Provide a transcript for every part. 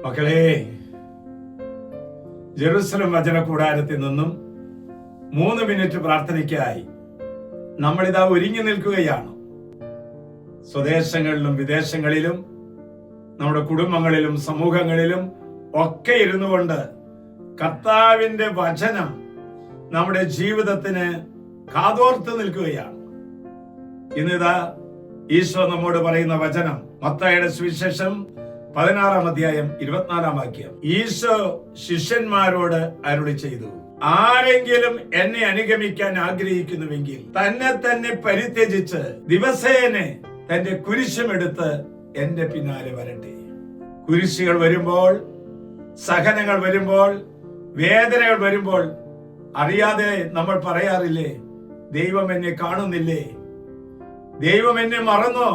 മക്കളെ, ജെറുസലം വചന കൂടാരത്തിൽ നിന്നും 3 മിനിറ്റ് പ്രാർത്ഥനയ്ക്കായി നമ്മളിതാ ഒരുങ്ങി നിൽക്കുകയാണ്. സ്വദേശങ്ങളിലും വിദേശങ്ങളിലും നമ്മുടെ കുടുംബങ്ങളിലും സമൂഹങ്ങളിലും ഒക്കെ ഇരുന്നു കൊണ്ട് കർത്താവിന്റെ വചനം നമ്മുടെ ജീവിതത്തിന് കാതോർത്ത് നിൽക്കുകയാണ്. ഇന്നിതാ ഈശോ നമ്മോട് പറയുന്ന വചനം മത്തായിയുടെ സുവിശേഷം 16-ാം അധ്യായം 24-ാം വാക്യം. ഈശോ ശിഷ്യന്മാരോട് അരുളി ചെയ്തു, ആരെങ്കിലും എന്നെ അനുഗമിക്കാൻ ആഗ്രഹിക്കുന്നുവെങ്കിൽ തന്നെ തന്നെ പരിത്യജിച്ച് ദിവസേന തന്റെ കുരിശുമെടുത്ത് എന്റെ പിന്നാലെ വരട്ടെ. കുരിശുകൾ വരുമ്പോൾ, സഹനങ്ങൾ വരുമ്പോൾ, വേദനകൾ വരുമ്പോൾ അറിയാതെ നമ്മൾ പറയാറില്ലേ, ദൈവം എന്നെ കാണുന്നില്ലേ, ദൈവം എന്നെ മറന്നോ,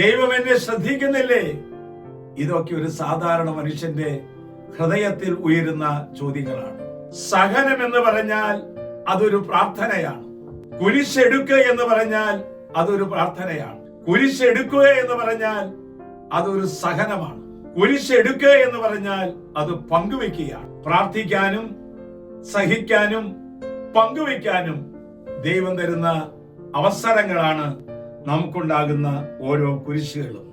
ദൈവം എന്നെ ശ്രദ്ധിക്കുന്നില്ലേ? ഇതൊക്കെ ഒരു സാധാരണ മനുഷ്യന്റെ ഹൃദയത്തിൽ ഉയരുന്ന ചോദ്യങ്ങളാണ്. സഹനം എന്ന് പറഞ്ഞാൽ അതൊരു പ്രാർത്ഥനയാണ്. കുരിശെടുക്കുക എന്ന് പറഞ്ഞാൽ അതൊരു പ്രാർത്ഥനയാണ്. കുരിശെടുക്കുക എന്ന് പറഞ്ഞാൽ അതൊരു സഹനമാണ്. കുരിശെടുക്കുക എന്ന് പറഞ്ഞാൽ അത് പങ്കുവെക്കുകയാണ്. പ്രാർത്ഥിക്കാനും സഹിക്കാനും പങ്കുവെക്കാനും ദൈവം തരുന്ന അവസരങ്ങളാണ് നമുക്കുണ്ടാകുന്ന ഓരോ കുരിശുകളും.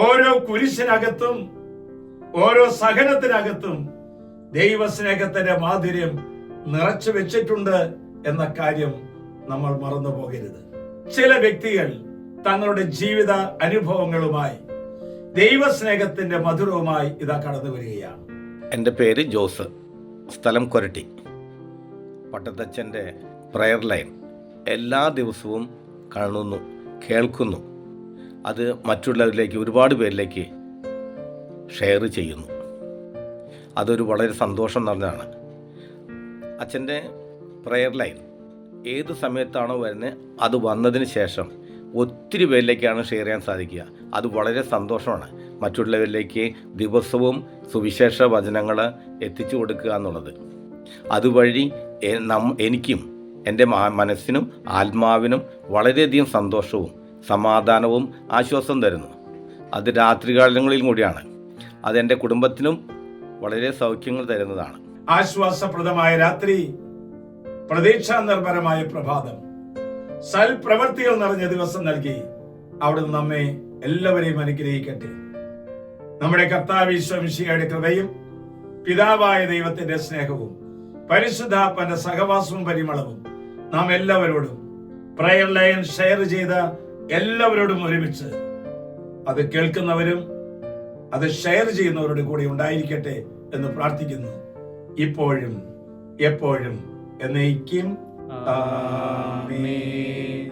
ഓരോ കുരിശിനകത്തും ഓരോ സഹനത്തിനകത്തും ദൈവസ്നേഹത്തിന്റെ മാധുര്യം നിറച്ചു വെച്ചിട്ടുണ്ട് എന്ന കാര്യം നമ്മൾ മറന്നു പോകരുത്. ചില വ്യക്തികൾ തങ്ങളുടെ ജീവിത അനുഭവങ്ങളുമായി ദൈവസ്നേഹത്തിന്റെ മധുരവുമായി ഇതാ കടന്നു വരികയാണ്. എൻ്റെ പേര് ജോസ്, സ്ഥലം കൊരട്ടി. പട്ടത്തച്ഛൻ്റെ പ്രയർ ലൈൻ എല്ലാ ദിവസവും കാണുന്നു, കേൾക്കുന്നു. അത് മറ്റുള്ളവരിലേക്ക്, ഒരുപാട് പേരിലേക്ക് ഷെയർ ചെയ്യുന്നു. അതൊരു വളരെ സന്തോഷം നിറഞ്ഞതാണ്. അച്ഛൻ്റെ പ്രയർ ലൈൻ ഏത് സമയത്താണോ വരുന്നത്, അത് വന്നതിന് ശേഷം ഒത്തിരി പേരിലേക്കാണ് ഷെയർ ചെയ്യാൻ സാധിക്കുക. അത് വളരെ സന്തോഷമാണ്. മറ്റുള്ളവരിലേക്ക് ദിവസവും സുവിശേഷ വചനങ്ങൾ എത്തിച്ചു കൊടുക്കുക എന്നുള്ളത്. അതുവഴി എനിക്കും എൻ്റെ മനസ്സിനും ആത്മാവിനും വളരെയധികം സന്തോഷവും സമാധാനവും ആശ്വാസം തരുന്നു. അത് രാത്രികാലങ്ങളിൽ കൂടിയാണ്. അതെൻ്റെ കുടുംബത്തിനും വളരെ സൗഖ്യങ്ങൾ തരുന്നതാണ്. ആശ്വാസപ്രദമായ രാത്രി, പ്രതീക്ഷാ നിർഭരമായ പ്രഭാതം, സൽപ്രവൃത്തികൾ നിറഞ്ഞ ദിവസം നൽകി അവിടുന്ന് നമ്മെ എല്ലാവരെയും അനുഗ്രഹിക്കട്ടെ. നമ്മുടെ കർത്താവ് ഈശോ മിശിഹായുടെ കൃപയും പിതാവായ ദൈവത്തിന്റെ സ്നേഹവും പരിശുദ്ധാത്മാവിന്റെ സഹവാസവും പരിമളവും നാം എല്ലാവരോടും, പ്രയർ ലൈൻ ഷെയർ ചെയ്ത എല്ലാവരോടും ഒരുമിച്ച് അത് കേൾക്കുന്നവരും അത് ഷെയർ ചെയ്യുന്നവരുടെ കൂടെ ഉണ്ടായിരിക്കട്ടെ എന്ന് പ്രാർത്ഥിക്കുന്നു. ഇപ്പോഴും എപ്പോഴും എന്നേക്കും. ആമേൻ.